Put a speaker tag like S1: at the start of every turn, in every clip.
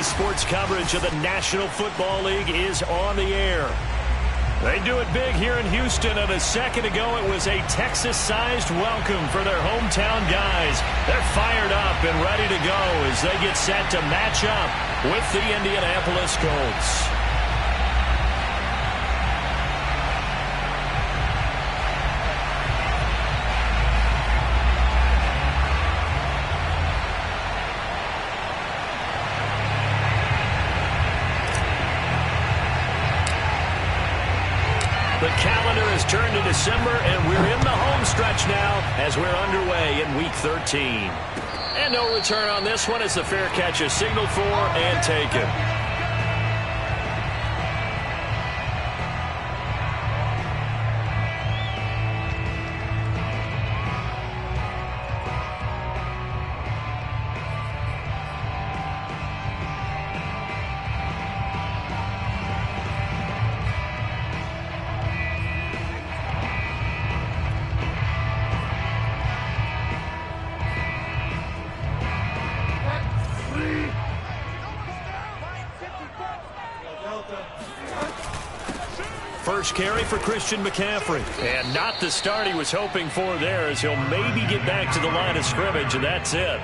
S1: NBC Sports coverage of the National Football League is on the air. They do it big here in Houston, and a second ago it was a Texas-sized welcome for their hometown guys. They're fired up and ready to go as they get set to match up with the Indianapolis Colts. The calendar has turned to December, and we're in the home stretch now as we're underway in Week 13. And no return on this one as the fair catch is signaled for and taken. First carry for Christian McCaffrey. And not the start he was hoping for there, as he'll maybe get back to the line of scrimmage, and that's it.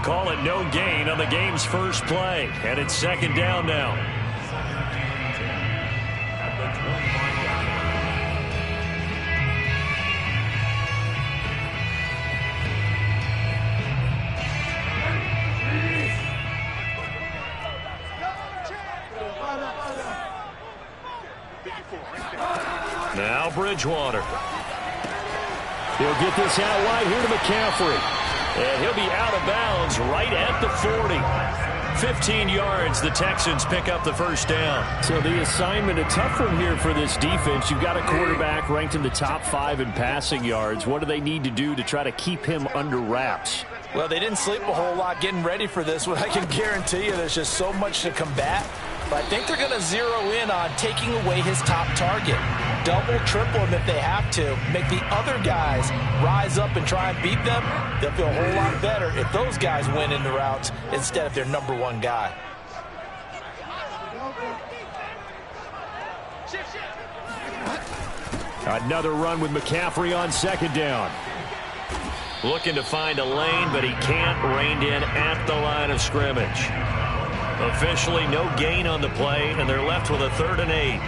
S1: Call it no gain on the game's first play. And it's second down now. Now Bridgewater. He'll get this out wide here to McCaffrey. And he'll be out of bounds right at the 40. 15 yards, the Texans pick up the first down. So the assignment, a tough one here for this defense. You've got a quarterback ranked in the top 5 in passing yards. What do they need to do to try to keep him under wraps?
S2: Well, they didn't sleep a whole lot getting ready for this one. I can guarantee you there's just so much to combat. But I think they're going to zero in on taking away his top target. Double, triple him if they have to. Make the other guys rise up and try and beat them. They'll feel a whole lot better if those guys win in the routes instead of their number one guy.
S1: Another run with McCaffrey on second down. Looking to find a lane, but he can't. Reined in at the line of scrimmage. Officially no gain on the play, and they're left with a 3rd and 8.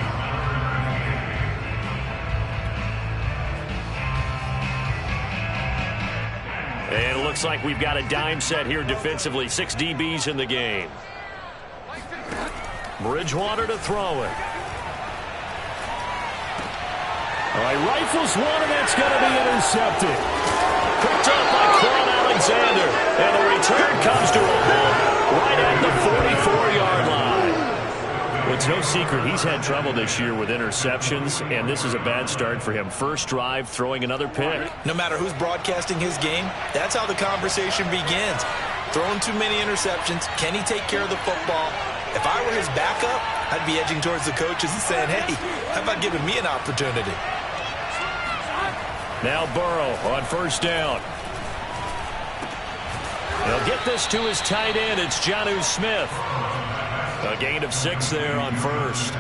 S1: And it looks like we've got a dime set here defensively. 6 DBs in the game. Bridgewater to throw it. All right, rifles one, and that's going to be intercepted. Picked up by Quan Alexander. And the return comes to a halt right at the 44-yard line. Well, it's no secret he's had trouble this year with interceptions, and this is a bad start for him. First drive, throwing another pick.
S2: No matter who's broadcasting his game, that's how the conversation begins. Throwing too many interceptions. Can he take care of the football? If I were his backup, I'd be edging towards the coaches and saying, hey, how about giving me an opportunity?
S1: Now Burrow on first down. He'll get this to his tight end. It's Jonnu Smith. A gain of 6 there on first.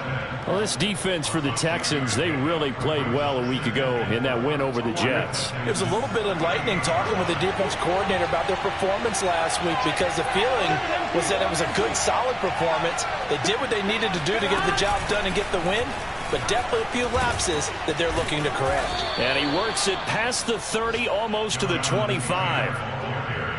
S1: Well, this defense for the Texans, they really played well a week ago in that win over the Jets.
S2: It was a little bit enlightening talking with the defense coordinator about their performance last week, because the feeling was that it was a good, solid performance. They did what they needed to do to get the job done and get the win, but definitely a few lapses that they're looking to correct.
S1: And he works it past the 30, almost to the 25.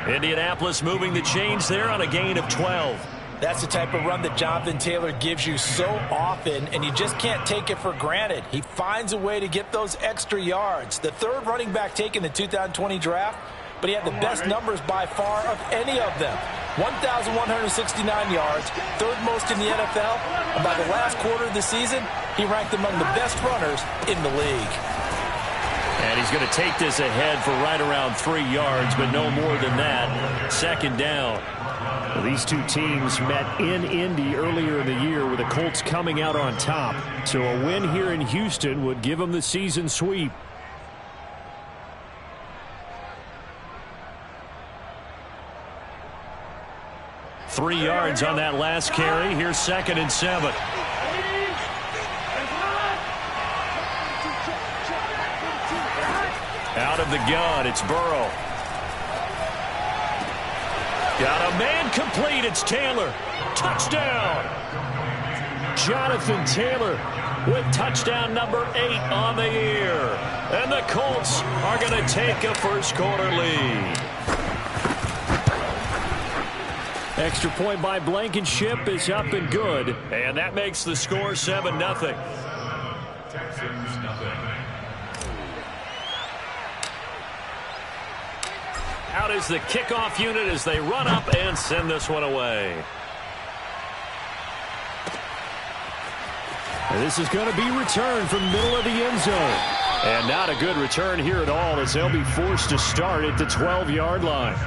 S1: Indianapolis moving the chains there on a gain of 12.
S2: That's the type of run that Jonathan Taylor gives you so often, and you just can't take it for granted. He finds a way to get those extra yards. The 3rd running back taken in the 2020 draft, but he had the best numbers by far of any of them. 1,169 yards, 3rd most in the NFL, and by the last quarter of the season, he ranked among the best runners in the league.
S1: And he's going to take this ahead for right around 3 yards, but no more than that. Second down. Well, these two teams met in Indy earlier in the year with the Colts coming out on top. So a win here in Houston would give them the season sweep. 3 yards on that last carry. Here's 2nd and 7. Out of the gun, it's Burrow. Got a man complete. It's Taylor. Touchdown. Jonathan Taylor with touchdown number 8 on the year. And the Colts are going to take a first-quarter lead. Extra point by Blankenship is up and good. And that makes the score 7-0. Out is the kickoff unit as they run up and send this one away. And this is going to be returned from the middle of the end zone. And not a good return here at all as they'll be forced to start at the 12-yard line.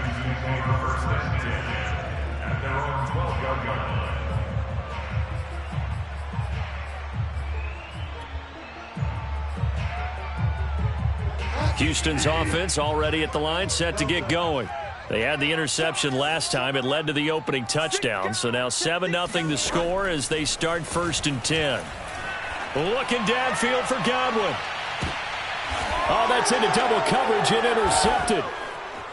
S1: Houston's offense already at the line, set to get going. They had the interception last time. It led to the opening touchdown. So now 7-0 the score as they start 1st and 10. Looking downfield for Godwin. Oh, that's into double coverage and intercepted.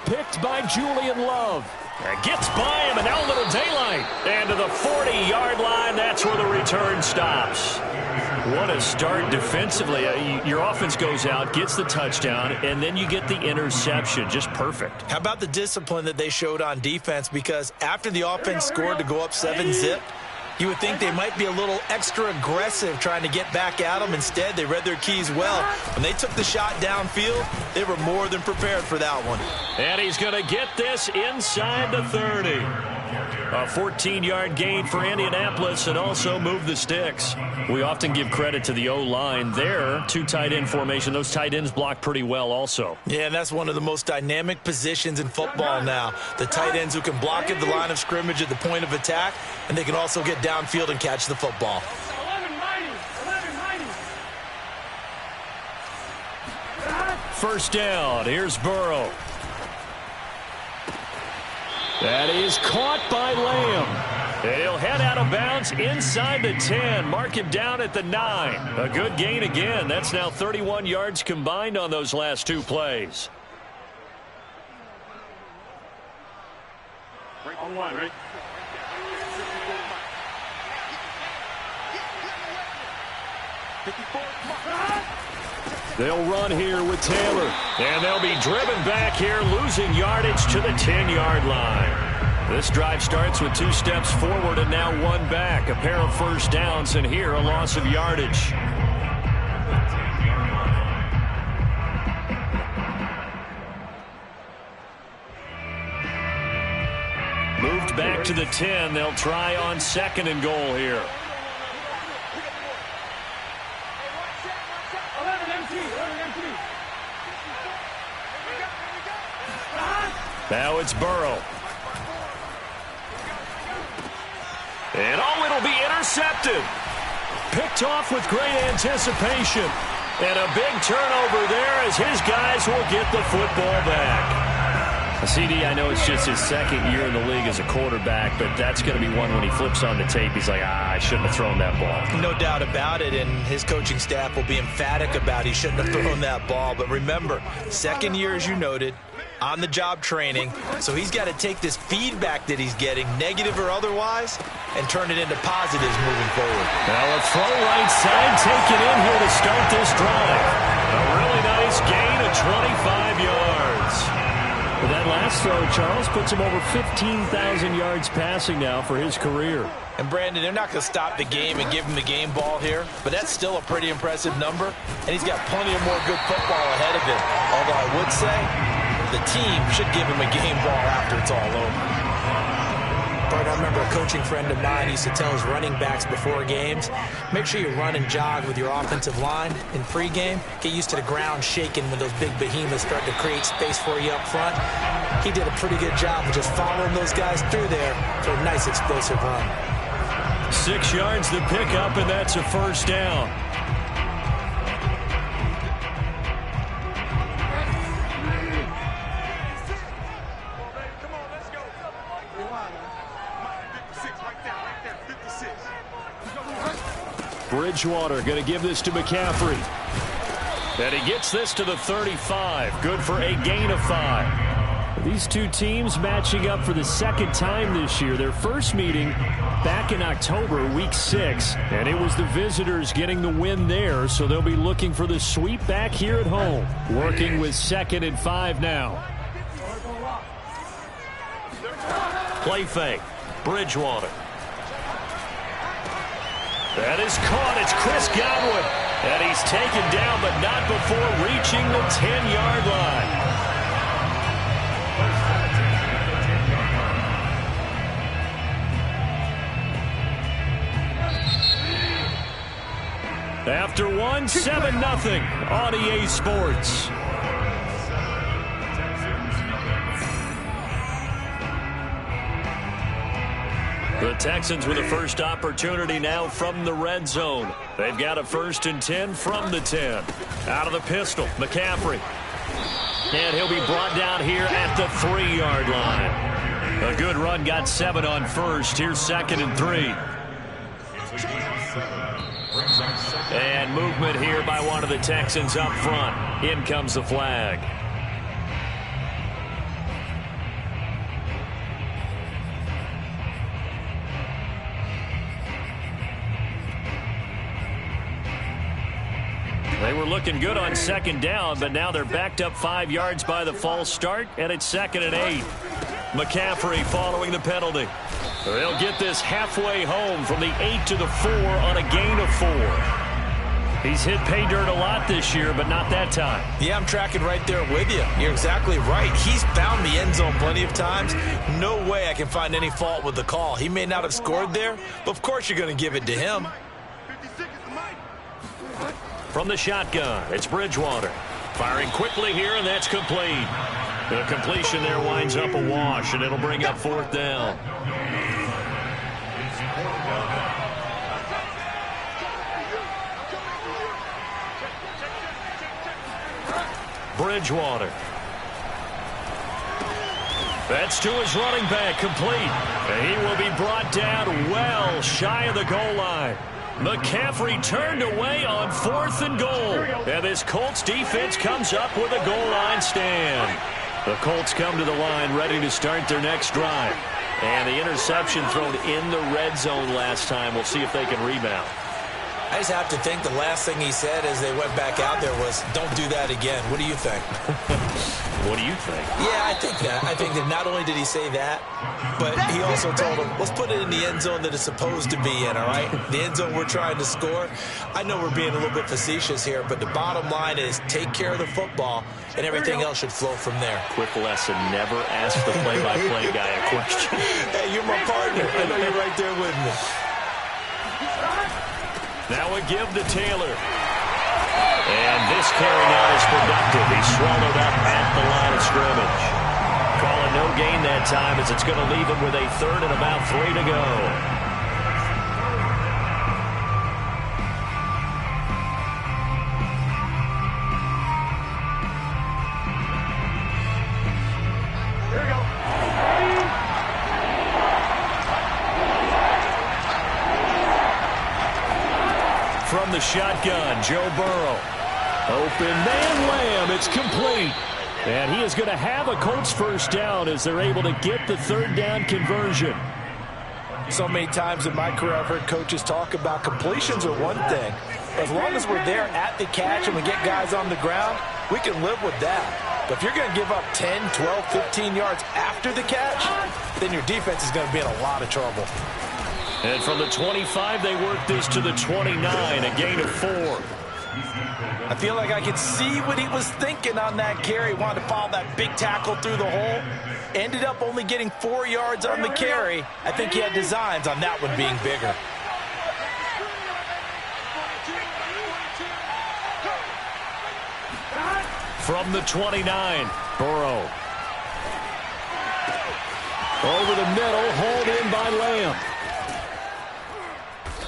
S1: Picked by Julian Love. And gets by him, and now a little daylight. And to the 40-yard line, that's where the return stops. What a start defensively. Your offense goes out, gets the touchdown, and then you get the interception. Just perfect.
S2: How about the discipline that they showed on defense? Because after the offense scored to go up 7-zip, you would think they might be a little extra aggressive trying to get back at them. Instead, they read their keys well. When they took the shot downfield, they were more than prepared for that one.
S1: And he's going to get this inside the 30. A 14-yard gain for Indianapolis and also move the sticks. We often give credit to the O-line there. 2 tight end formation. Those tight ends block pretty well also.
S2: Yeah, and that's one of the most dynamic positions in football now. The tight ends who can block at the line of scrimmage at the point of attack, and they can also get downfield and catch the football.
S1: First down. Here's Burrow. That is caught by Lamb. And he'll head out of bounds inside the 10. Mark him down at the 9. A good gain again. That's now 31 yards combined on those last 2 plays.
S3: On 1, right?
S1: They'll run here with Taylor. And they'll be driven back here, losing yardage to the 10-yard line. This drive starts with 2 steps forward and now 1 back. A pair of first downs, and here a loss of yardage. Moved back to the 10. They'll try on 2nd and goal here. Now it's Burrow. And it'll be intercepted. Picked off with great anticipation. And a big turnover there as his guys will get the football back. CD, I know it's just his 2nd year in the league as a quarterback, but that's going to be one when he flips on the tape. He's like, I shouldn't have thrown that ball.
S2: No doubt about it, and his coaching staff will be emphatic about he shouldn't have thrown that ball. But remember, 2nd year, as you noted, on-the-job training, so he's got to take this feedback that he's getting, negative or otherwise, and turn it into positives moving forward.
S1: Now a throw right side taken in here to start this drive. A really nice gain of 25 yards. But that last throw, Charles, puts him over 15,000 yards passing now for his career.
S2: And, Brandon, they're not going to stop the game and give him the game ball here, but that's still a pretty impressive number, and he's got plenty of more good football ahead of him. Although I would say the team should give him a game ball after it's all over. Bart, I remember a coaching friend of mine used to tell his running backs before games, make sure you run and jog with your offensive line in pregame. Get used to the ground shaking when those big behemoths start to create space for you up front. He did a pretty good job of just following those guys through there for a nice explosive run.
S1: 6 yards to pick up, and that's a first down. Bridgewater going to give this to McCaffrey. And he gets this to the 35. Good for a gain of 5. These two teams matching up for the second time this year. Their first meeting back in October, week 6. And it was the visitors getting the win there, so they'll be looking for the sweep back here at home. Working with 2nd and 5 now. Play fake. Bridgewater. That is caught. It's Chris Godwin. And he's taken down, but not before reaching the 10-yard line. After 1, 7-0 on EA Sports. The Texans with a first opportunity now from the red zone. They've got a 1st and 10 from the 10. Out of the pistol, McCaffrey. And he'll be brought down here at the 3-yard line. A good run, got 7 on first. Here's 2nd and 3. And movement here by one of the Texans up front. In comes the flag. They were looking good on 2nd down, but now they're backed up 5 yards by the false start, and it's 2nd and 8. McCaffrey following the penalty. They'll get this halfway home from the 8 to the 4 on a gain of 4. He's hit pay dirt a lot this year, but not that time.
S2: Yeah, I'm tracking right there with you. You're exactly right. He's found the end zone plenty of times. No way I can find any fault with the call. He may not have scored there, but of course you're going to give it to him.
S1: From the shotgun, it's Bridgewater. Firing quickly here, and that's complete. The completion there winds up a wash, and it'll bring up 4th down. Bridgewater. That's to his running back, complete. And he will be brought down well shy of the goal line. McCaffrey turned away on 4th and goal. And this Colts defense comes up with a goal line stand. The Colts come to the line ready to start their next drive. And the interception thrown in the red zone last time. We'll see if they can rebound.
S2: I just have to think the last thing he said as they went back out there was, don't do that again. What do you think?
S1: What do you think?
S2: Yeah, I think that. I think that not only did he say that, but he also told him, let's put it in the end zone that it's supposed to be in, all right? The end zone we're trying to score. I know we're being a little bit facetious here, but the bottom line is take care of the football, and everything else should flow from there.
S1: Quick lesson, never ask the play-by-play guy a question.
S2: Hey, you're my partner. I know you're right there with me.
S1: Now a give to Taylor. And this carry now is productive. He's swallowed up at the line of scrimmage. Calling no gain that time as it's going to leave him with a 3rd and about 3 to go.
S3: Here we go.
S1: From the shotgun, Joe Burrow. Open man, Lamb. It's complete. And he is going to have a Colts 1st down as they're able to get the 3rd down conversion.
S2: So many times in my career I've heard coaches talk about completions are one thing. As long as we're there at the catch and we get guys on the ground, we can live with that. But if you're going to give up 10, 12, 15 yards after the catch, then your defense is going to be in a lot of trouble.
S1: And from the 25, they work this to the 29, a gain of 4.
S2: I feel like I could see what he was thinking on that carry. Wanted to follow that big tackle through the hole. Ended up only getting 4 yards on the carry. I think he had designs on that one being bigger.
S1: From the 29, Burrow. Over the middle, hauled in by Lamb.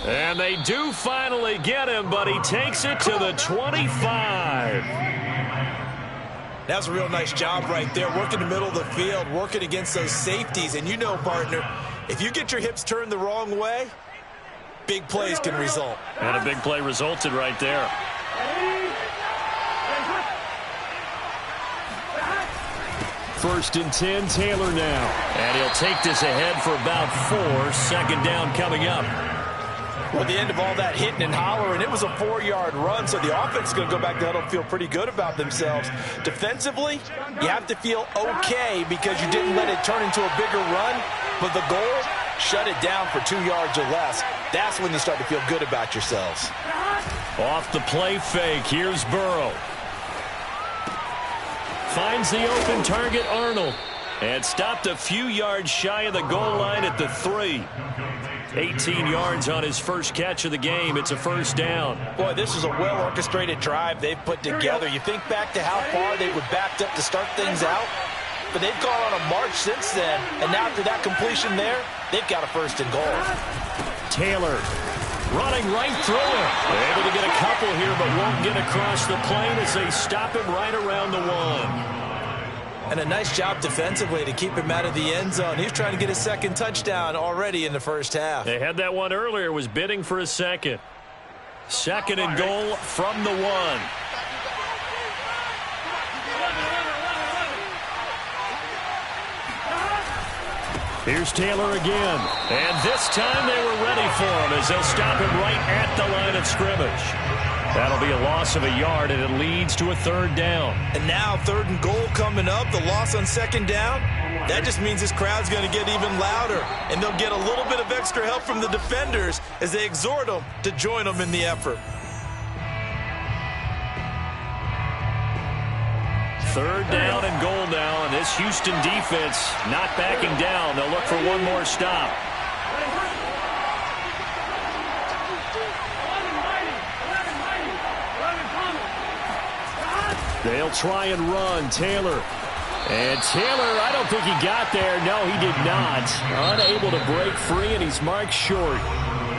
S1: And they do finally get him, but he takes it to the 25.
S2: That's a real nice job right there, working the middle of the field, working against those safeties. And you know, partner, if you get your hips turned the wrong way, big plays can result.
S1: And a big play resulted right there. First and 10, Taylor now. And he'll take this ahead for about 4. Second down coming up.
S2: Well, at the end of all that hitting and hollering, it was a 4-yard run, so the offense is going to go back to huddle and feel pretty good about themselves. Defensively, you have to feel okay because you didn't let it turn into a bigger run, but the goal, shut it down for 2 yards or less. That's when you start to feel good about yourselves.
S1: Off the play fake, here's Burrow. Finds the open target, Arnold. And stopped a few yards shy of the goal line at the 3. 18 yards on his first catch of the game. It's a first down.
S2: Boy, this is a well-orchestrated drive they've put together. You think back to how far they were backed up to start things out, but they've gone on a march since then. And now after that completion there, they've got a first and goal.
S1: Taylor running right through it. They're able to get a couple here, but won't get across the plane as they stop him right around the 1.
S2: And a nice job defensively to keep him out of the end zone. He was trying to get his second touchdown already in the first half.
S1: They had that one earlier, was bidding for a second. Second and goal from the 1. Here's Taylor again. And this time they were ready for him as they'll stop him right at the line of scrimmage. That'll be a loss of a yard, and it leads to a third down.
S2: And now third and goal coming up, the loss on second down. That just means this crowd's going to get even louder, and they'll get a little bit of extra help from the defenders as they exhort them to join them in the effort.
S1: Third down and goal now, and this Houston defense not backing down. They'll look for one more stop. They'll try and run. Taylor. And Taylor, I don't think he got there. No, he did not. Unable to break free, and he's marked short.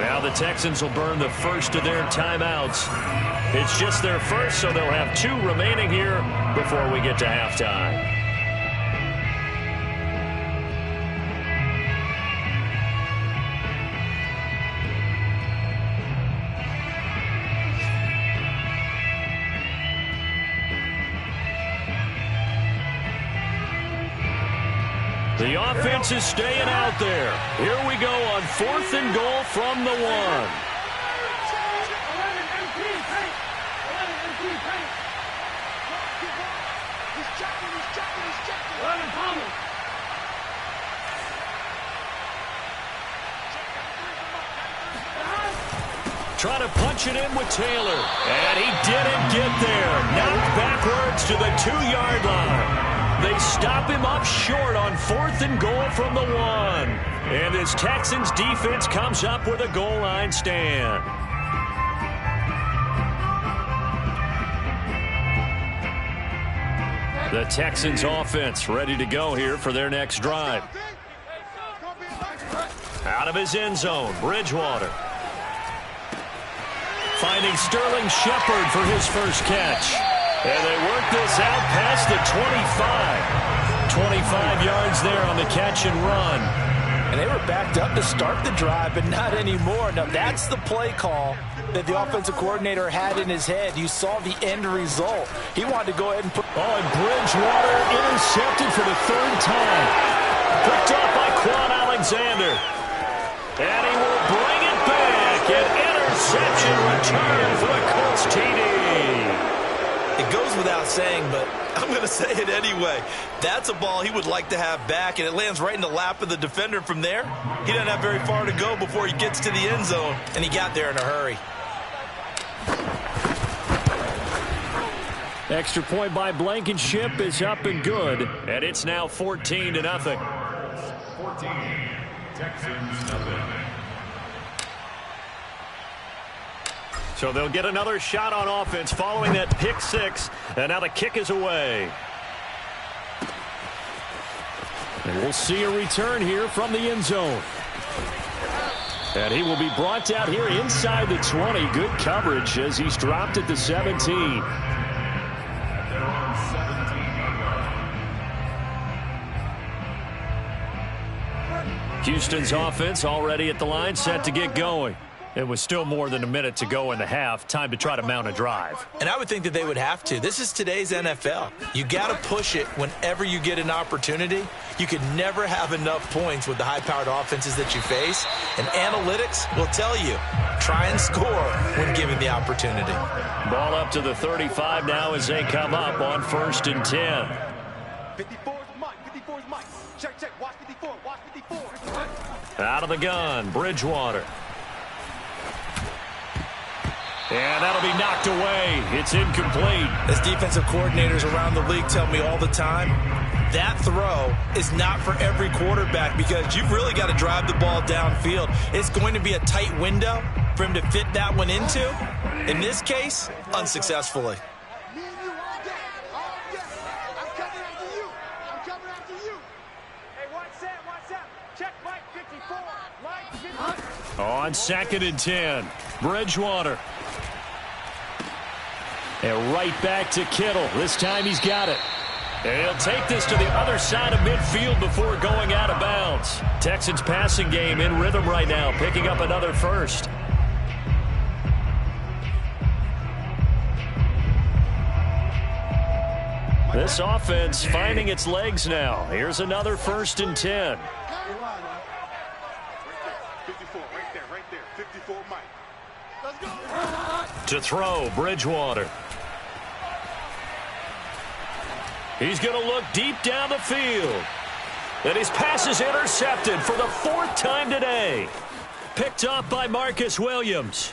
S1: Now the Texans will burn the first of their timeouts. It's just their first, so they'll have 2 remaining here before we get to halftime. The offense is staying out there. Here we go on 4th and goal from the 1. Trying to punch it in with Taylor. And he didn't get there. Knocked backwards to the 2-yard line. They stop him up short on 4th and goal from the 1. And this Texans defense comes up with a goal line stand. The Texans offense ready to go here for their next drive. Out of his end zone, Bridgewater. Finding Sterling Shepard for his first catch. And they work this out past the 25. 25 yards there on the catch and run.
S2: And they were backed up to start the drive, but not anymore. Now, that's the play call that the offensive coordinator had in his head. You saw the end result. He wanted to go ahead and put...
S1: Oh, and Bridgewater intercepted for the 3rd time. Picked up by Quan Alexander. And he will bring it back. An interception return for the Colts TD.
S2: It goes without saying, but I'm going to say it anyway. That's a ball he would like to have back, and it lands right in the lap of the defender. From there, he doesn't have very far to go before he gets to the end zone, and he got there in a hurry.
S1: Extra point by Blankenship is up and good, and it's now 14-0.
S3: 14, Texans nothing.
S1: So they'll get another shot on offense following that pick 6, and now the kick is away. And we'll see a return here from the end zone. And he will be brought down here inside the 20. Good coverage as he's dropped at the 17. Houston's offense already at the line, set to get going. It was still more than a minute to go in the half. Time to try to mount a drive.
S2: And I would think that they would have to. This is today's NFL. You got to push it whenever you get an opportunity. You could never have enough points with the high-powered offenses that you face. And analytics will tell you, try and score when given the opportunity.
S1: Ball up to the 35 now as they come up on 1st and 10.
S4: 54 is Mike. 54 is Mike. Check, check. Watch 54. Watch 54.
S1: Out of the gun, Bridgewater. And that'll be knocked away. It's incomplete.
S2: As defensive coordinators around the league tell me all the time, that throw is not for every quarterback because you've really got to drive the ball downfield. It's going to be a tight window for him to fit that one into. In this case, unsuccessfully.
S4: Me and you all day. All day. I'm coming after you. I'm coming after you. Hey, watch that. Watch that. Check Mike 54. Mike 54.
S1: On 2nd and 10, Bridgewater. And right back to Kittle. This time he's got it. And he'll take this to the other side of midfield before going out of bounds. Texans passing game in rhythm right now, picking up another first. This offense finding its legs now. Here's another 1st and 10.
S4: 54, right there, 54, Mike. Let's go.
S1: To throw, Bridgewater. He's going to look deep down the field. And his pass is intercepted for the 4th time today. Picked off by Marcus Williams.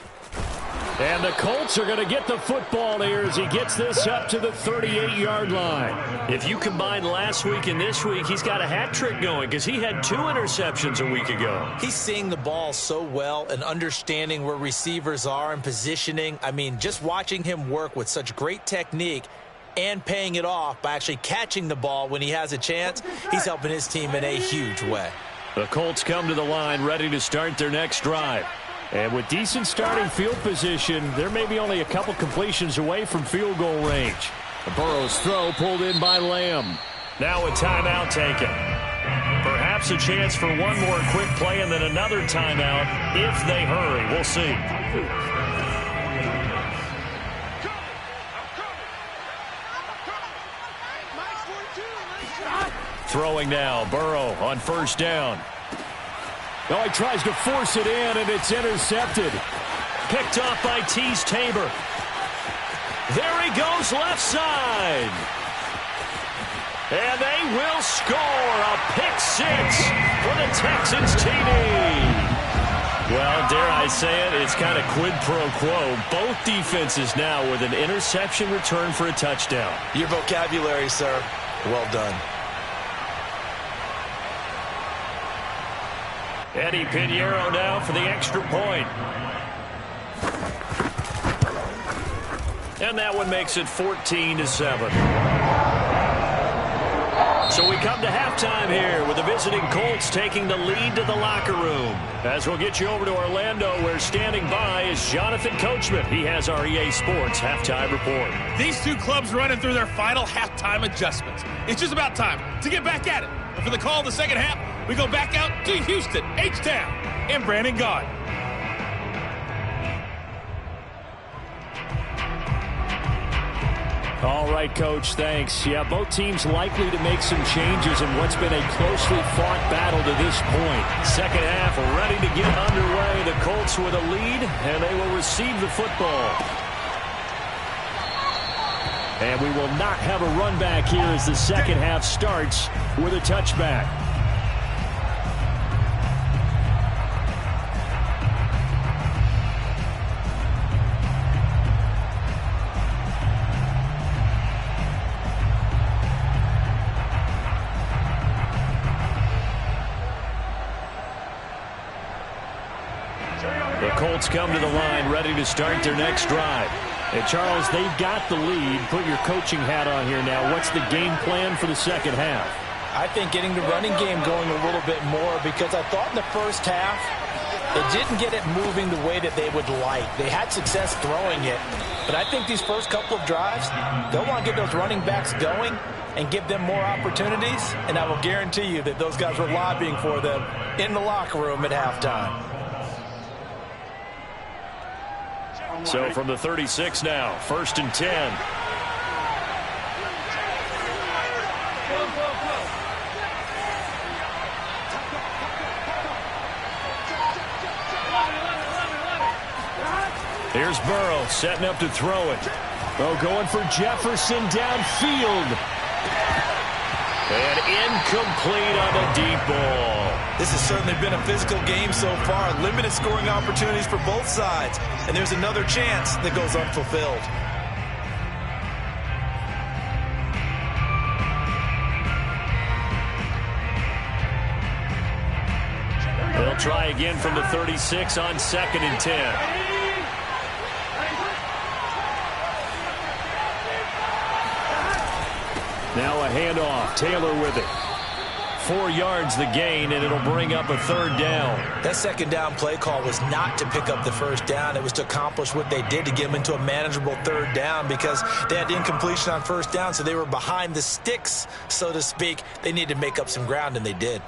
S1: And the Colts are going to get the football here as he gets this up to the 38-yard line. If you combine last week and this week, he's got a hat trick going because he had 2 interceptions a week ago.
S2: He's seeing the ball so well and understanding where receivers are and positioning. I mean, just watching him work with such great technique and paying it off by actually catching the ball when he has a chance, he's helping his team in a huge way.
S1: The Colts come to the line ready to start their next drive. And with decent starting field position, there may be only a couple completions away from field goal range. Burrow's throw pulled in by Lamb. Now a timeout taken. Perhaps a chance for one more quick play and then another timeout if they hurry. We'll see. Throwing now, Burrow on 1st down. Oh, he tries to force it in, and it's intercepted. Picked off by Tease Tabor. There he goes left side. And they will score a pick 6 for the Texans TD. Well, dare I say it, it's kind of quid pro quo. Both defenses now with an interception return for a touchdown.
S2: Your vocabulary, sir. Well done.
S1: Eddie Pinheiro now for the extra point. And that one makes it 14-7. So we come to halftime here with the visiting Colts taking the lead to the locker room. As we'll get you over to Orlando, where standing by is Jonathan Coachman. He has our EA Sports halftime report.
S5: These two clubs running through their final halftime adjustments. It's just about time to get back at it. And for the call of the second half, we go back out to Houston, H-Town, and Brandon Gaud.
S1: All right, Coach, thanks. Yeah, both teams likely to make some changes in what's been a closely fought battle to this point. Second half ready to get underway. The Colts with a lead, and they will receive the football. And we will not have a run back here as the second half starts with a touchback. The Colts come to the line ready to start their next drive. And Charles, they've got the lead. Put your coaching hat on here now. What's the game plan for the second half?
S2: I think getting the running game going a little bit more, because I thought in the first half they didn't get it moving the way that they would like. They had success throwing it, but I think these first couple of drives, they'll want to get those running backs going and give them more opportunities, and I will guarantee you that those guys were lobbying for them in the locker room at halftime.
S1: So from the 36 now, 1st and 10. Here's Burrow setting up to throw it. Oh, going for Jefferson downfield. And incomplete on the deep ball.
S2: This has certainly been a physical game so far. Limited scoring opportunities for both sides. And there's another chance that goes unfulfilled.
S1: They'll try again from the 36 on 2nd and 10. Now a handoff. Taylor with it. 4 yards the gain, and it'll bring up a 3rd down.
S2: That 2nd down play call was not to pick up the 1st down. It was to accomplish what they did to get them into a manageable 3rd down because they had incompletion on 1st down, so they were behind the sticks, so to speak. They needed to make up some ground, and they did.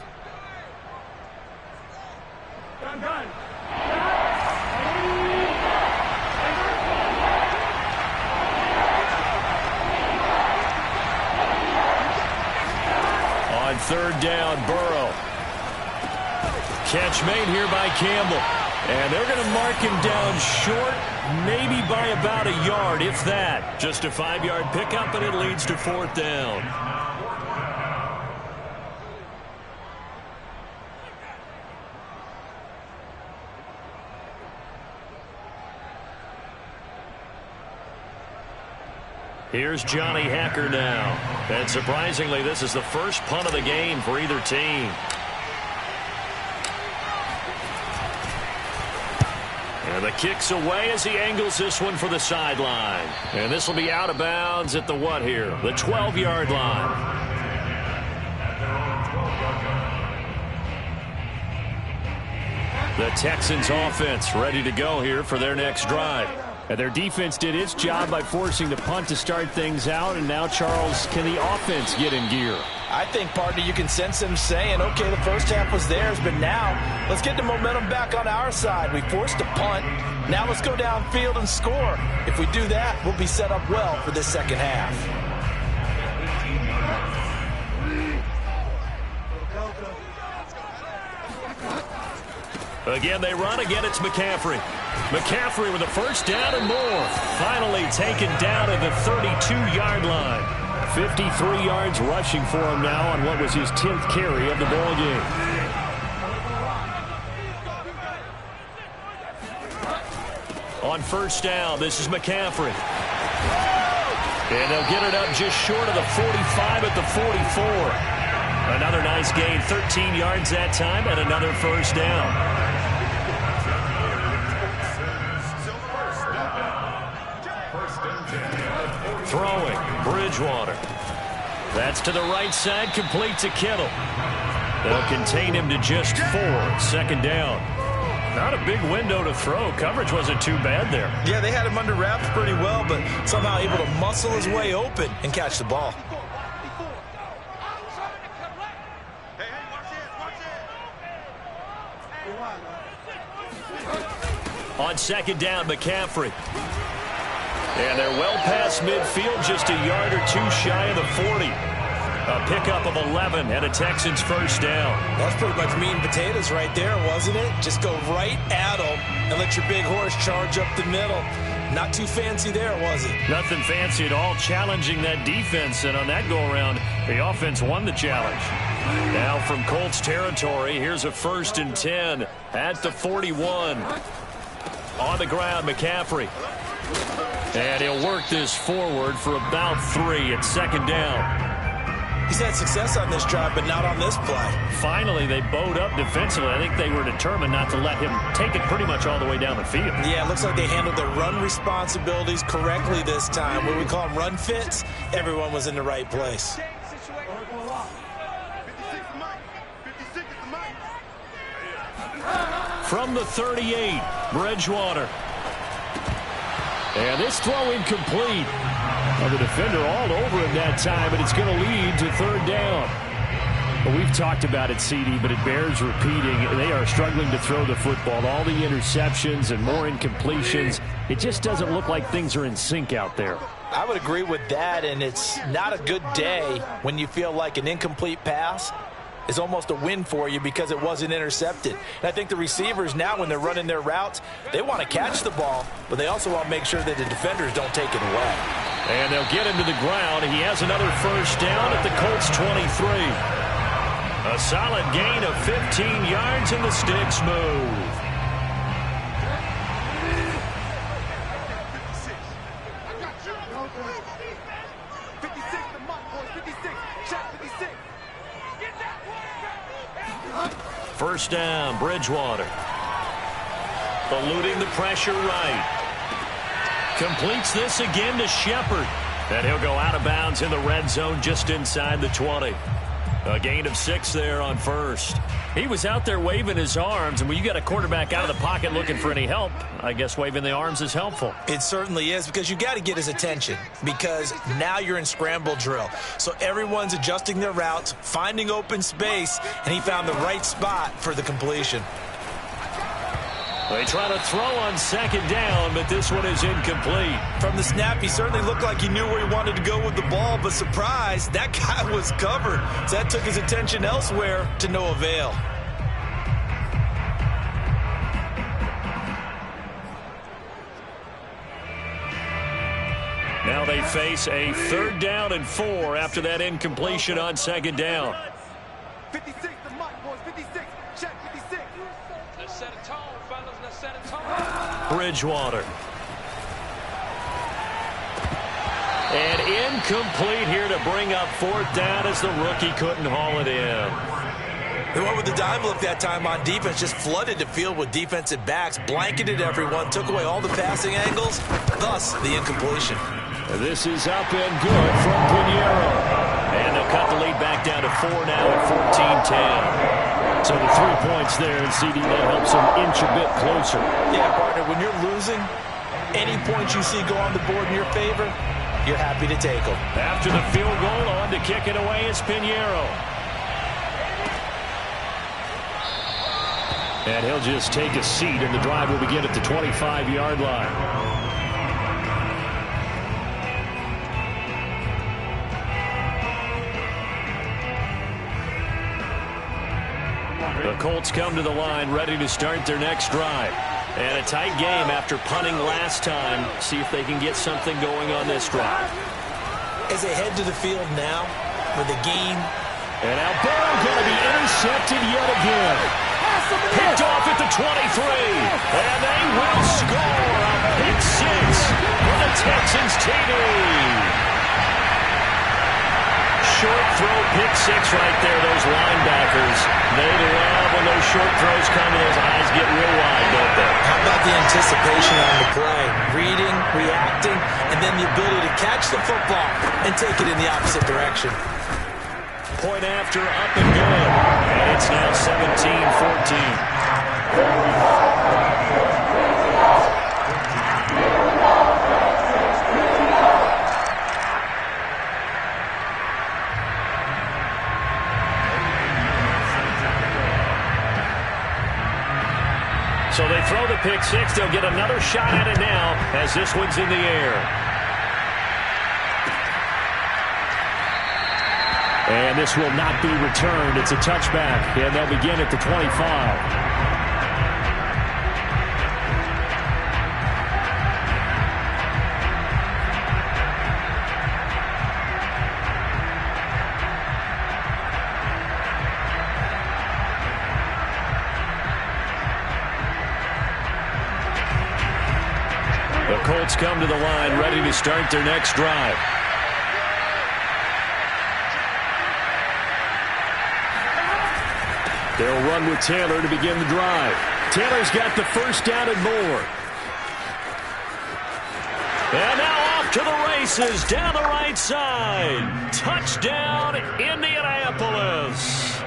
S1: On 3rd down, Burrow. Catch made here by Campbell. And they're going to mark him down short, maybe by about a yard, if that. Just a 5-yard pickup, and it leads to 4th down. Here's Johnny Hacker now. And surprisingly, this is the first punt of the game for either team. And the kick's away as he angles this one for the sideline. And this will be out of bounds at the what here? The 12-yard line. The Texans offense ready to go here for their next drive. And their defense did its job by forcing the punt to start things out. And now, Charles, can the offense get in gear?
S2: I think, partner, you can sense them saying, okay, the first half was theirs, but now let's get the momentum back on our side. We forced a punt. Now let's go downfield and score. If we do that, we'll be set up well for this 2nd half.
S1: Again, they run. Again, it's McCaffrey. McCaffrey with a 1st down and more. Finally taken down at the 32-yard line. 53 yards rushing for him now on what was his 10th carry of the ball game. On 1st down, this is McCaffrey. And they'll get it up just short of the 45 at the 44. Another nice gain, 13 yards that time, and another 1st down. Throwing, Bridgewater. That's to the right side, complete to Kittle. They'll contain him to just 4, 2nd down. Not a big window to throw. Coverage wasn't too bad there.
S2: Yeah, they had him under wraps pretty well, but somehow able to muscle his way open and catch the ball.
S1: On 2nd down, McCaffrey. And they're well past midfield, just a yard or 2 shy of the 40. A pickup of 11 and a Texans 1st down.
S2: That's pretty much meat and potatoes right there, wasn't it? Just go right at them and let your big horse charge up the middle. Not too fancy there, was it?
S1: Nothing fancy at all, challenging that defense. And on that go-around, the offense won the challenge. Now from Colts territory, here's a 1st and 10 at the 41. On the ground, McCaffrey. And he'll work this forward for about 3 at 2nd down.
S2: He's had success on this drive, but not on this play.
S1: Finally, they bowed up defensively. I think they were determined not to let him take it pretty much all the way down the field.
S2: Yeah, it looks like they handled their run responsibilities correctly this time. What we call them run fits, everyone was in the right place.
S1: From the 38, Bridgewater. And this throw incomplete. Well, the defender all over him that time, but it's going to lead to 3rd down. Well, we've talked about it, CD, but it bears repeating. They are struggling to throw the football. All the interceptions and more incompletions. It just doesn't look like things are in sync out there.
S2: I would agree with that, and it's not a good day when you feel like an incomplete pass is almost a win for you because it wasn't intercepted. And I think the receivers now, when they're running their routes, they want to catch the ball, but they also want to make sure that the defenders don't take it away.
S1: And they'll get him to the ground. He has another first down at the Colts 23. A solid gain of 15 yards, and the sticks move. First down, Bridgewater. Eluding the pressure right. Completes this again to Shepard. And he'll go out of bounds in the red zone just inside the 20. A gain of 6 there on first. He was out there waving his arms, and when you got a quarterback out of the pocket looking for any help, I guess waving the arms is helpful.
S2: It certainly is, because you got to get his attention, because now you're in scramble drill. So everyone's adjusting their routes, finding open space, and he found the right spot for the completion.
S1: They try to throw on second down, but this one is incomplete.
S2: From the snap, he certainly looked like he knew where he wanted to go with the ball, but surprise, that guy was covered. So that took his attention elsewhere to no avail.
S1: Now they face a 3rd down and 4 after that incompletion on second down.
S4: 56, the mark, boys, 56. Check 56.
S6: Let's set a tone, fellas. Let's set a tone.
S1: Bridgewater. And incomplete here to bring up 4th down as the rookie couldn't haul it in.
S2: They went with the dime look that time on defense, just flooded the field with defensive backs, blanketed everyone, took away all the passing angles, thus the incompletion.
S1: This is up and good from Pinheiro. And they'll cut the lead back down to 4 now at 14-10. So the 3 points there, and CD, that helps them inch a bit closer.
S2: Yeah, partner, when you're losing, any points you see go on the board in your favor, you're happy to take them.
S1: After the field goal, on to kick it away is Pinheiro. And he'll just take a seat, and the drive will begin at the 25-yard line. The Colts come to the line, ready to start their next drive. And a tight game after punting last time. See if they can get something going on this drive.
S2: As they head to the field now for the game.
S1: And now Burrow going to be intercepted yet again. Picked off at the 23. And they will score a pick 6 for the Texans TD. Short throw, pick 6 right there. Those linebackers, they love when those short throws come and those eyes get real wide, don't they?
S2: How about the anticipation on the play? Reading, reacting, and then the ability to catch the football and take it in the opposite direction.
S1: Point after, up and good. And it's now 17-14. So they throw the pick 6. They'll get another shot at it now as this one's in the air. And this will not be returned. It's a touchback, and they'll begin at the 25. The Colts come to the line, ready to start their next drive. They'll run with Taylor to begin the drive. Taylor's got the first down and more. And now off to the races down the right side. Touchdown, Indianapolis.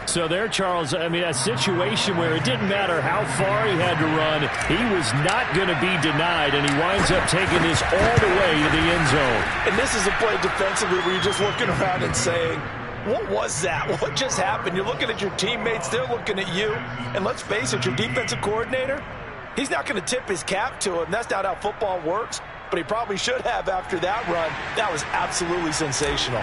S1: So there, Charles, I mean, a situation where it didn't matter how far he had to run. He was not going to be denied, and he winds up taking this all the way to the end zone.
S2: And this is a play defensively where you're just looking around and saying, what was that? What just happened? You're looking at your teammates. They're looking at you. And let's face it, your defensive coordinator, He's not going to tip his cap to him. That's not how football works, but he probably should have after that run. That was absolutely sensational.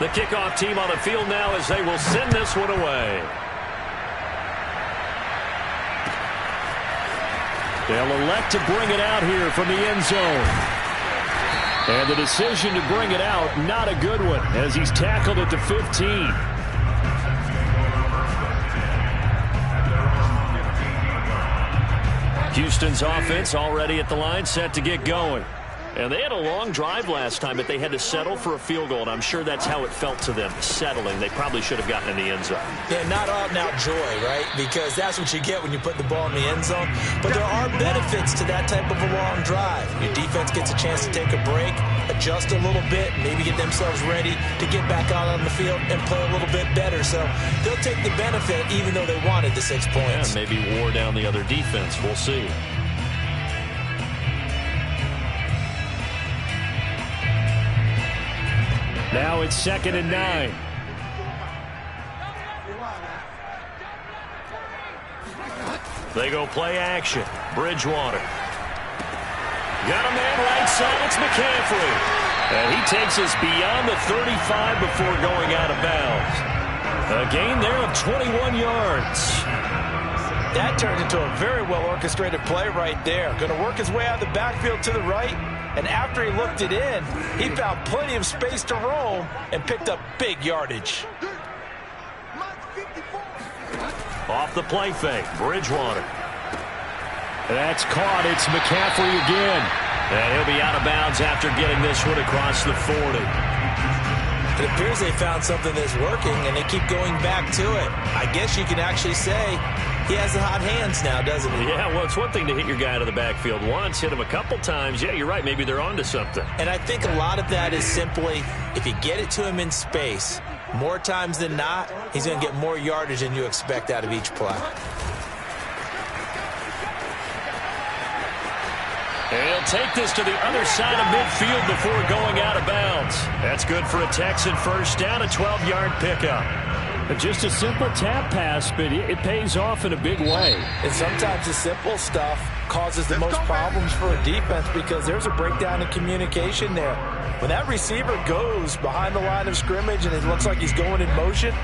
S1: The kickoff team on the field now as they will send this one away. They'll elect to bring it out here from the end zone. And the decision to bring it out, not a good one, as he's tackled at the 15. Houston's offense already at the line, set to get going. And they had a long drive last time, but they had to settle for a field goal, and I'm sure that's how it felt to them, settling. They probably should have gotten in the end zone.
S2: Yeah, not out-and-out joy, right? Because that's what you get when you put the ball in the end zone. But there are benefits to that type of a long drive. Your defense gets a chance to take a break, adjust a little bit, maybe get themselves ready to get back out on the field and play a little bit better. So they'll take the benefit even though they wanted the 6 points.
S1: Yeah, maybe wore down the other defense. We'll see. Now it's 2nd and 9. They go play action. Bridgewater. Got a man right side. It's McCaffrey. And he takes us beyond the 35 before going out of bounds. A gain there of 21 yards.
S2: That turned into a very well-orchestrated play right there. Going to work his way out of the backfield to the right. And after he looked it in, he found plenty of space to roam and picked up big yardage.
S1: Off the play fake, Bridgewater. That's caught. It's McCaffrey again. And he'll be out of bounds after getting this one across the 40.
S2: It appears they found something that's working, and they keep going back to it. I guess you can actually say he has the hot hands now, doesn't he?
S1: Yeah, well, it's one thing to hit your guy out of the backfield once, hit him a couple times. Yeah, you're right. Maybe they're onto something.
S2: And I think a lot of that is simply if you get it to him in space, more times than not, he's going to get more yardage than you expect out of each play.
S1: And he'll take this to the other side of midfield before going out of bounds. That's good for a Texan first down, a 12-yard pickup. Just a simple tap pass, but it pays off in a big way.
S2: And sometimes the simple stuff causes the most problems for a defense because there's a breakdown in communication there. When that receiver goes behind the line of scrimmage and it looks like he's going in motion,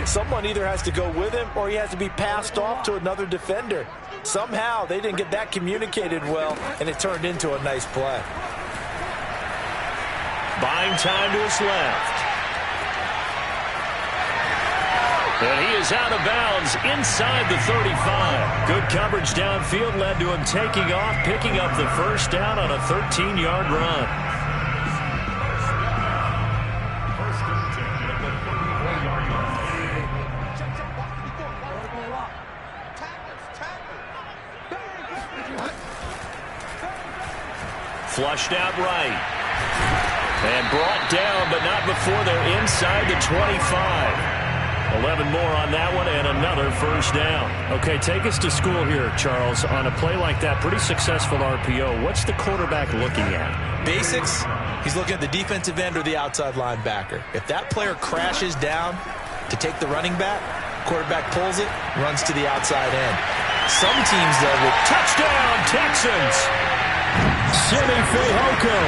S2: someone either has to go with him or he has to be passed off to another defender. Somehow they didn't get that communicated well, and it turned into a nice play.
S1: Buying time to his left. And he is out of bounds inside the 35. Good coverage downfield led to him taking off, picking up the first down on a 13-yard run. Flushed out right. And brought down, but not before they're inside the 25. 11 more on that one and another first down. Okay, take us to school here, Charles. On a play like that, pretty successful RPO. What's the quarterback looking at?
S2: Basics, he's looking at the defensive end or the outside linebacker. If that player crashes down to take the running back, quarterback pulls it, runs to the outside end. Some teams, though, will
S1: touchdown, Texans! Simi Fehoko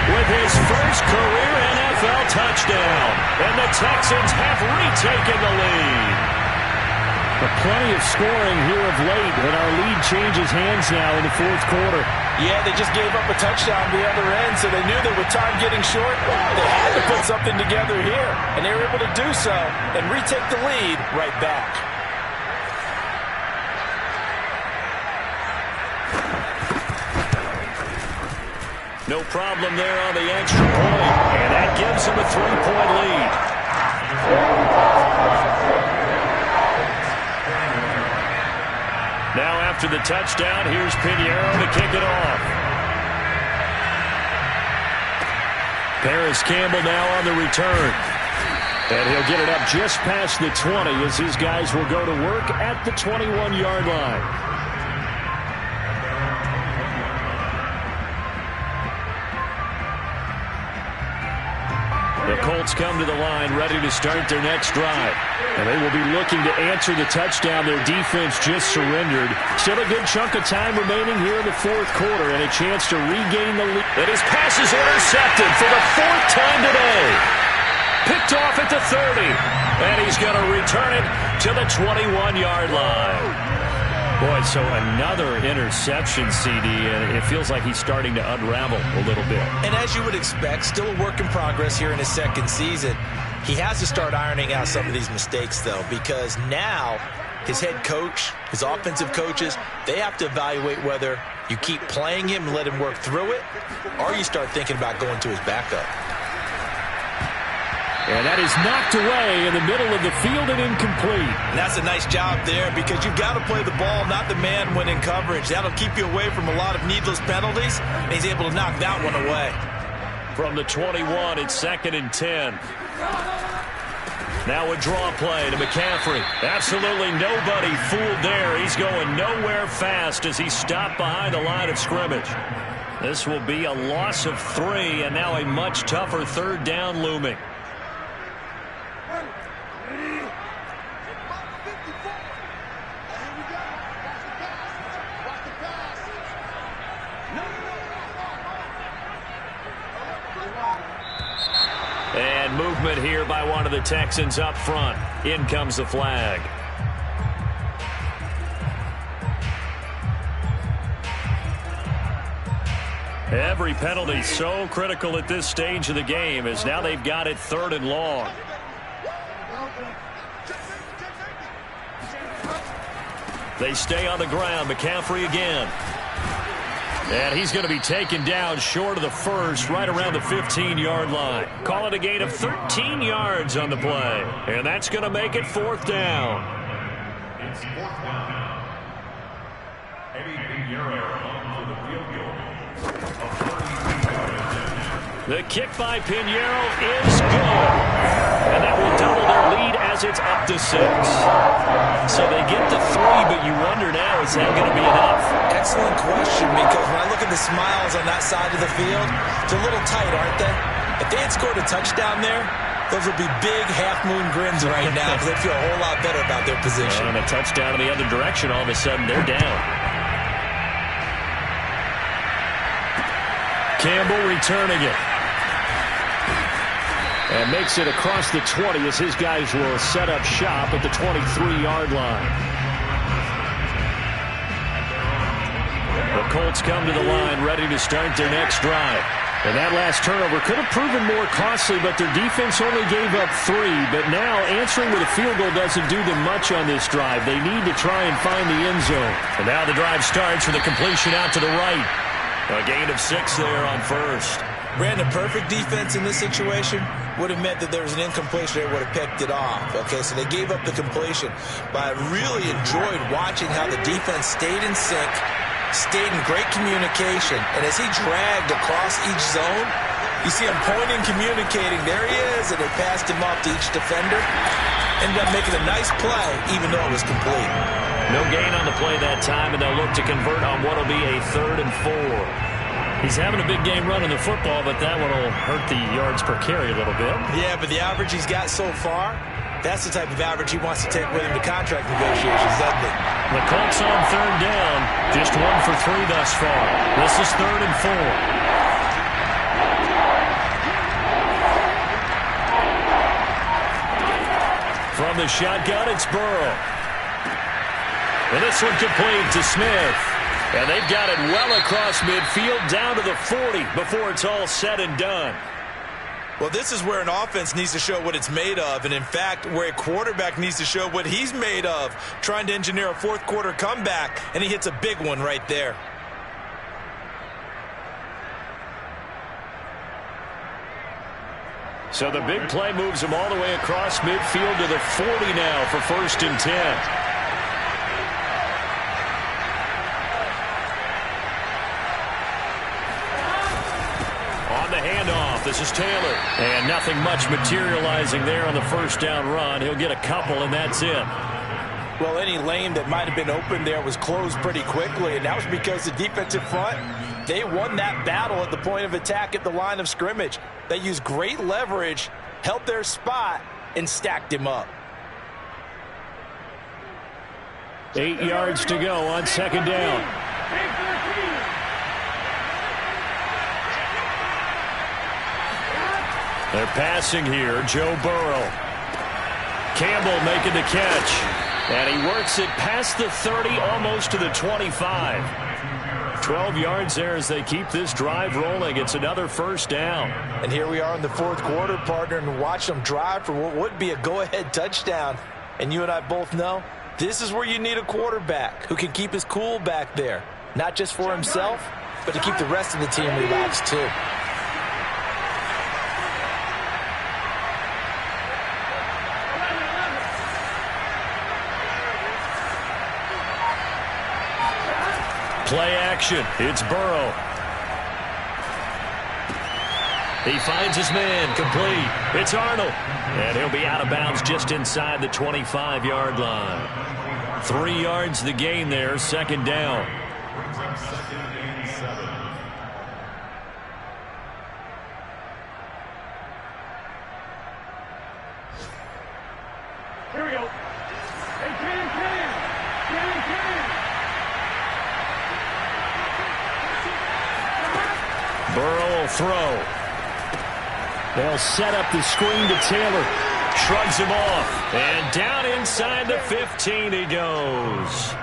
S1: with his first career NFL touchdown. And the Texans have retaken the lead. Plenty of scoring here of late, and our lead changes hands now in the fourth quarter.
S2: Yeah, they just gave up a touchdown the other end, so they knew that with time getting short, they had to put something together here. And they were able to do so and retake the lead right back.
S1: No problem there on the extra point, and that gives them a 3-point lead. Now after the touchdown, here's Pinheiro to kick it off. Paris Campbell now on the return. And he'll get it up just past the 20 as his guys will go to work at the 21-yard line. The Colts come to the line ready to start their next drive. And they will be looking to answer the touchdown their defense just surrendered. Still a good chunk of time remaining here in the fourth quarter and a chance to regain the lead. And his pass is intercepted for the fourth time today. Picked off at the 30. And he's going to return it to the 21-yard line. Boy, so another interception, CD, and it feels like he's starting to unravel a little bit.
S2: And as you would expect, still a work in progress here in his second season. He has to start ironing out some of these mistakes, though, because now his head coach, his offensive coaches, they have to evaluate whether you keep playing him and let him work through it, or you start thinking about going to his backup.
S1: And that is knocked away in the middle of the field and incomplete.
S2: And that's a nice job there because you've got to play the ball, not the man when in coverage. That'll keep you away from a lot of needless penalties, and he's able to knock that one away.
S1: From the 21, it's 2nd and 10. Now a draw play to McCaffrey. Absolutely nobody fooled there. He's going nowhere fast as he stopped behind the line of scrimmage. This will be a loss of 3, and now a much tougher third down looming. And movement here by one of the Texans up front. In comes the flag. Every penalty so critical at this stage of the game as now they've got it 3rd and long. They stay on the ground. McCaffrey again. And he's going to be taken down short of the first, right around the 15-yard line. Call it a gain of 13 yards on the play. And that's going to make it 4th down.
S3: It's 4th down. Eddie Pinheiro on for the field goal.
S1: The kick by Pinheiro is good. And that will double their lead as it's up to 6. So they get to 3, but you wonder now, is that going to be enough?
S2: Excellent question, because when I look at the smiles on that side of the field, it's a little tight, aren't they? If they had scored a touchdown there, those would be big half-moon grins right now because they feel a whole lot better about their position.
S1: And a touchdown in the other direction, all of a sudden they're down. Campbell returning it. And makes it across the 20 as his guys will set up shop at the 23-yard line. The Colts come to the line ready to start their next drive. And that last turnover could have proven more costly, but their defense only gave up 3. But now answering with a field goal doesn't do them much on this drive. They need to try and find the end zone. And now the drive starts with a completion out to the right. A gain of 6 there on first.
S2: Brandon, perfect defense in this situation would have meant that there was an incompletion. They would have picked it off. Okay, so they gave up the completion. But I really enjoyed watching how the defense stayed in sync, stayed in great communication. And as he dragged across each zone, you see him pointing, communicating. There he is, and they passed him off to each defender. Ended up making a nice play, even though it was complete.
S1: No gain on the play that time, and they'll look to convert on what will be a 3rd and 4. He's having a big game running the football, but that one will hurt the yards per carry a little bit.
S2: Yeah, but the average he's got so far, that's the type of average he wants to take with him to contract negotiations, doesn't he?
S1: The Colts on 3rd down, just 1 for 3 thus far. This is 3rd and 4. From the shotgun, it's Burrow. And this one complete to Smith. And they've got it well across midfield down to the 40 before it's all said and done.
S2: Well, this is where an offense needs to show what it's made of. And, in fact, where a quarterback needs to show what he's made of, trying to engineer a fourth-quarter comeback. And he hits a big one right there.
S1: So the big play moves him all the way across midfield to the 40 now for 1st and 10. Handoff. This is Taylor. And nothing much materializing there on the 1st down run. He'll get a couple, and that's it.
S2: Well, any lane that might have been open there was closed pretty quickly, and that was because the defensive front, they won that battle at the point of attack at the line of scrimmage. They used great leverage held their spot, and stacked him up.
S1: 8 yards to go on second down. They're passing here. Joe Burrow. Campbell making the catch. And he works it past the 30, almost to the 25. 12 yards there as they keep this drive rolling. It's another first down.
S2: And here we are in the fourth quarter, partner, and watch them drive for what would be a go-ahead touchdown. And you and I both know this is where you need a quarterback who can keep his cool back there. Not just for himself, but to keep the rest of the team relaxed too.
S1: Play action. It's Burrow. He finds his man. Complete. It's Arnold. And he'll be out of bounds just inside the 25-yard line. 3 yards the gain there. Second down.
S4: Here we go. Hey, Cam.
S1: Burrow will throw. They'll set up the screen to Taylor. Shrugs him off. And down inside the 15 he goes.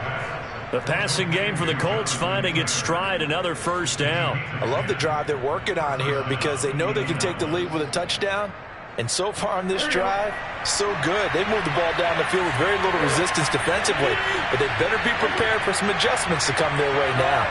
S1: The passing game for the Colts finding its stride, another first down.
S2: I love the drive they're working on here because they know they can take the lead with a touchdown. And so far on this drive, so good. They moved the ball down the field with very little resistance defensively. But they better be prepared for some adjustments to come their way now.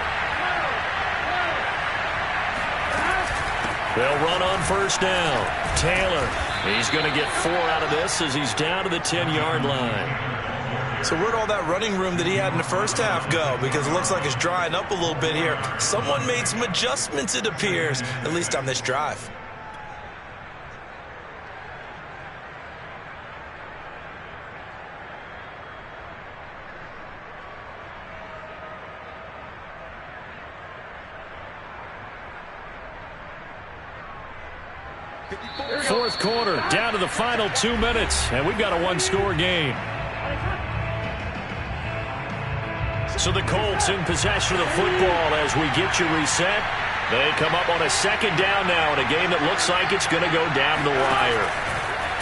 S1: They'll run on first down. Taylor, he's going to get 4 out of this as he's down to the 10-yard line.
S2: So where'd all that running room that he had in the first half go? Because it looks like it's drying up a little bit here. Someone made some adjustments, it appears, at least on this drive.
S1: Fourth quarter, down to the final 2 minutes, and we've got a one-score game. So the Colts in possession of the football as we get you reset. They come up on a second down now in a game that looks like it's going to go down the wire.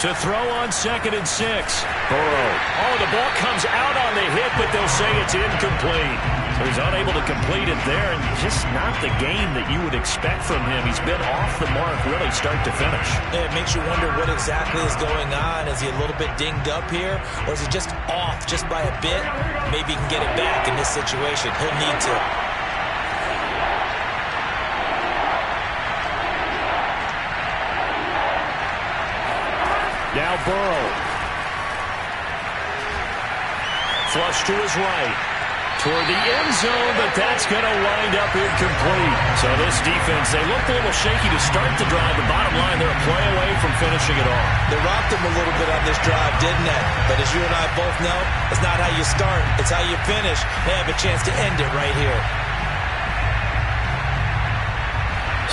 S1: To throw on 2nd and 6. Burrow. Oh, the ball comes out on the hit, but they'll say it's incomplete. So he's unable to complete it there, and just not the game that you would expect from him. He's been off the mark really start to finish.
S2: Yeah, it makes you wonder what exactly is going on. Is he a little bit dinged up here, or is he just off just by a bit? Maybe he can get it back in this situation. He'll need to.
S1: Now Burrow. Flush to his right. Toward the end zone, but that's going to wind up incomplete. So this defense, they looked a little shaky to start the drive. The bottom line, they're a play away from finishing it off.
S2: They rocked him a little bit on this drive, didn't they? But as you and I both know, it's not how you start, it's how you finish. They have a chance to end it right here.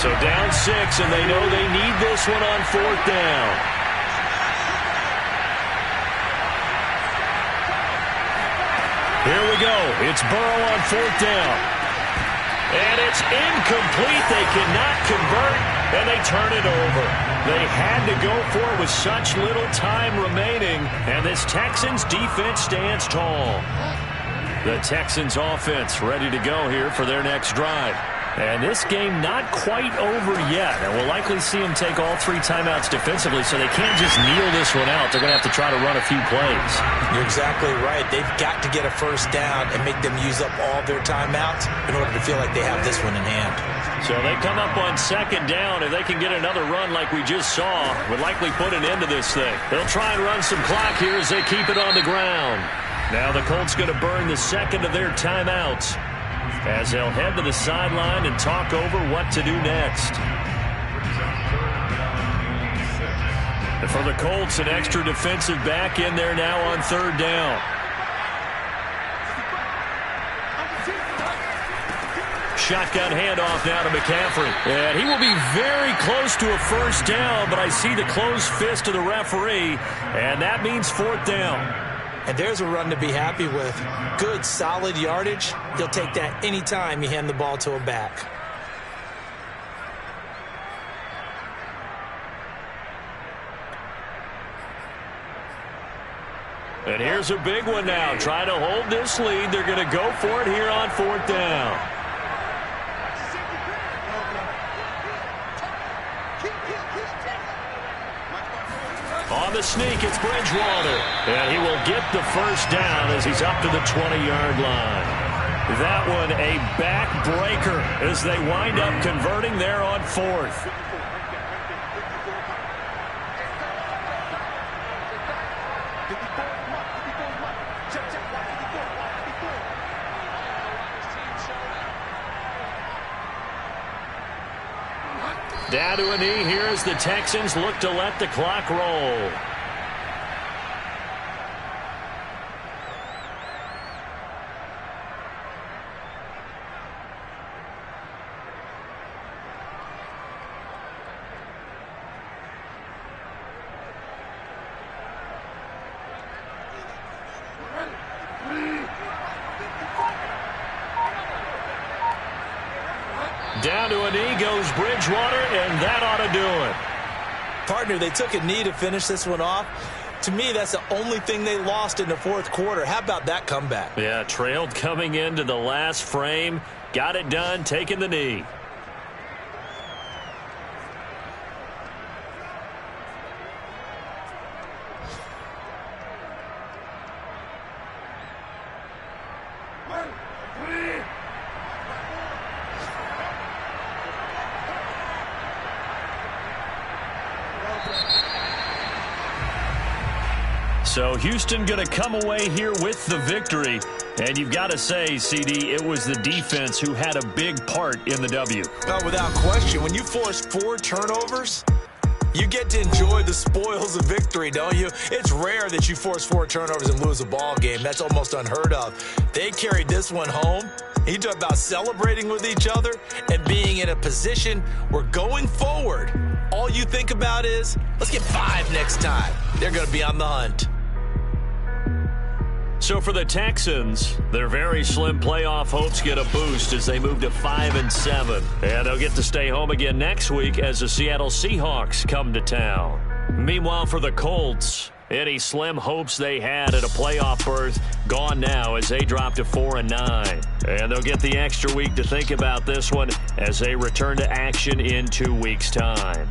S1: So down 6, and they know they need this one on 4th down. Here we go. It's Burrow on 4th down. And it's incomplete. They cannot convert, and they turn it over. They had to go for it with such little time remaining, and this Texans defense stands tall. The Texans offense ready to go here for their next drive. And this game not quite over yet. And we'll likely see them take all 3 timeouts defensively, so they can't just kneel this one out. They're going to have to try to run a few plays.
S2: You're exactly right. They've got to get a first down and make them use up all their timeouts in order to feel like they have this one in hand.
S1: So they come up on 2nd down. If they can get another run like we just saw, would likely put an end to this thing. They'll try and run some clock here as they keep it on the ground. Now the Colts going to burn the 2nd of their timeouts, as they'll head to the sideline and talk over what to do next. And for the Colts, an extra defensive back in there now on 3rd down. Shotgun handoff now to McCaffrey. And he will be very close to a first down, but I see the closed fist of the referee, and that means 4th down.
S2: And there's a run to be happy with. Good, solid yardage. He'll take that anytime you hand the ball to a back.
S1: And here's a big one now. Trying to hold this lead. They're going to go for it here on 4th down. On the sneak, it's Bridgewater. And he will get the first down as he's up to the 20-yard line. That one a backbreaker as they wind up converting there on 4th. Down to a knee here as the Texans look to let the clock roll. Down to a knee goes Bridgewater, and that ought to do it.
S2: Partner, they took a knee to finish this one off. To me, that's the only thing they lost in the 4th quarter. How about that comeback?
S1: Yeah, trailed coming into the last frame. Got it done, taking the knee. So Houston going to come away here with the victory. And you've got to say, CD, it was the defense who had a big part in the W.
S2: Oh, without question. When you force 4 turnovers, you get to enjoy the spoils of victory, don't you? It's rare that you force 4 turnovers and lose a ball game. That's almost unheard of. They carried this one home. You talk about celebrating with each other and being in a position where going forward, all you think about is, let's get 5 next time. They're going to be on the hunt.
S1: So for the Texans, their very slim playoff hopes get a boost as they move to 5-7. And they'll get to stay home again next week as the Seattle Seahawks come to town. Meanwhile, for the Colts, any slim hopes they had at a playoff berth gone now as they drop to 4-9. And they'll get the extra week to think about this one as they return to action in 2 weeks' time.